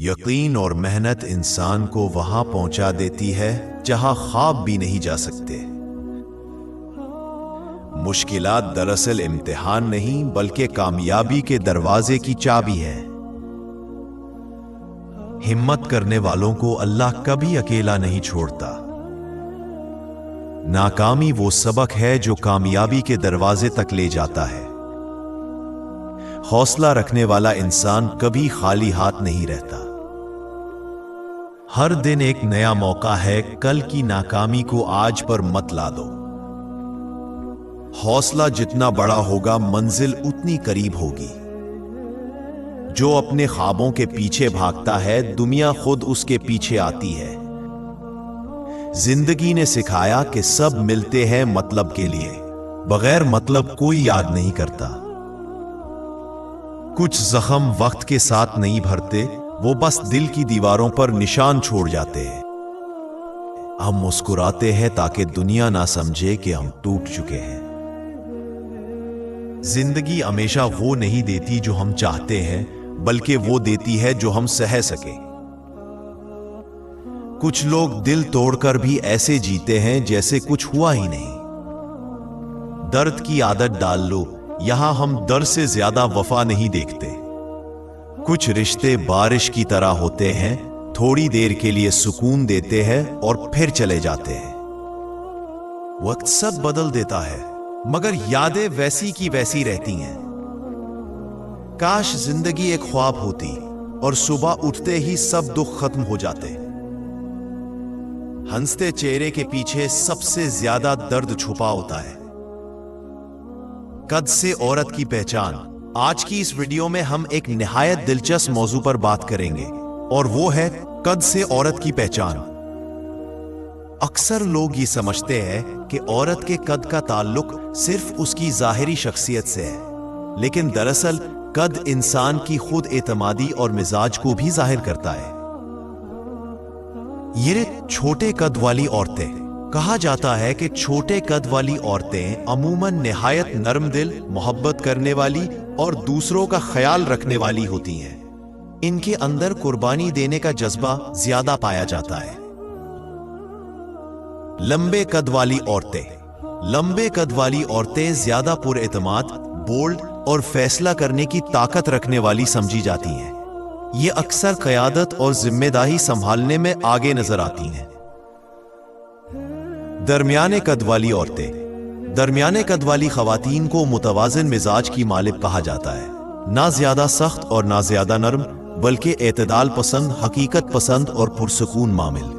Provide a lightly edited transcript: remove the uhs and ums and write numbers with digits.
یقین اور محنت انسان کو وہاں پہنچا دیتی ہے جہاں خواب بھی نہیں جا سکتے۔ مشکلات دراصل امتحان نہیں بلکہ کامیابی کے دروازے کی چابی ہے۔ ہمت کرنے والوں کو اللہ کبھی اکیلا نہیں چھوڑتا۔ ناکامی وہ سبق ہے جو کامیابی کے دروازے تک لے جاتا ہے۔ حوصلہ رکھنے والا انسان کبھی خالی ہاتھ نہیں رہتا۔ ہر دن ایک نیا موقع ہے، کل کی ناکامی کو آج پر مت لا دو۔ حوصلہ جتنا بڑا ہوگا منزل اتنی قریب ہوگی۔ جو اپنے خوابوں کے پیچھے بھاگتا ہے دنیا خود اس کے پیچھے آتی ہے۔ زندگی نے سکھایا کہ سب ملتے ہیں مطلب کے لیے، بغیر مطلب کوئی یاد نہیں کرتا۔ کچھ زخم وقت کے ساتھ نہیں بھرتے، وہ بس دل کی دیواروں پر نشان چھوڑ جاتے ہیں۔ ہم مسکراتے ہیں تاکہ دنیا نہ سمجھے کہ ہم ٹوٹ چکے ہیں۔ زندگی ہمیشہ وہ نہیں دیتی جو ہم چاہتے ہیں، بلکہ وہ دیتی ہے جو ہم سہہ سکیں۔ کچھ لوگ دل توڑ کر بھی ایسے جیتے ہیں جیسے کچھ ہوا ہی نہیں۔ درد کی عادت ڈال لو، یہاں ہم درد سے زیادہ وفا نہیں دیکھتے۔ کچھ رشتے بارش کی طرح ہوتے ہیں، تھوڑی دیر کے لیے سکون دیتے ہیں اور پھر چلے جاتے ہیں۔ وقت سب بدل دیتا ہے، مگر یادیں ویسی کی ویسی رہتی ہیں۔ کاش زندگی ایک خواب ہوتی اور صبح اٹھتے ہی سب دکھ ختم ہو جاتے۔ ہنستے چہرے کے پیچھے سب سے زیادہ درد چھپا ہوتا ہے۔ قد سے عورت کی پہچان۔ آج کی اس ویڈیو میں ہم ایک نہایت دلچسپ موضوع پر بات کریں گے، اور وہ ہے قد سے عورت کی پہچان۔ اکثر لوگ یہ سمجھتے ہیں کہ عورت کے قد کا تعلق صرف اس کی ظاہری شخصیت سے ہے، لیکن دراصل قد انسان کی خود اعتمادی اور مزاج کو بھی ظاہر کرتا ہے۔ یہ چھوٹے قد والی عورتیں، کہا جاتا ہے کہ چھوٹے قد والی عورتیں عموماً نہایت نرم دل، محبت کرنے والی اور دوسروں کا خیال رکھنے والی ہوتی ہیں۔ ان کے اندر قربانی دینے کا جذبہ زیادہ پایا جاتا ہے۔ لمبے قد والی عورتیں۔ لمبے قد والی عورتیں زیادہ پر اعتماد، بولڈ اور فیصلہ کرنے کی طاقت رکھنے والی سمجھی جاتی ہیں۔ یہ اکثر قیادت اور ذمہ داری سنبھالنے میں آگے نظر آتی ہیں۔ درمیانے قد والی عورتیں۔ درمیانے قد والی خواتین کو متوازن مزاج کی مالک کہا جاتا ہے۔ نہ زیادہ سخت اور نہ زیادہ نرم، بلکہ اعتدال پسند، حقیقت پسند اور پرسکون معامل۔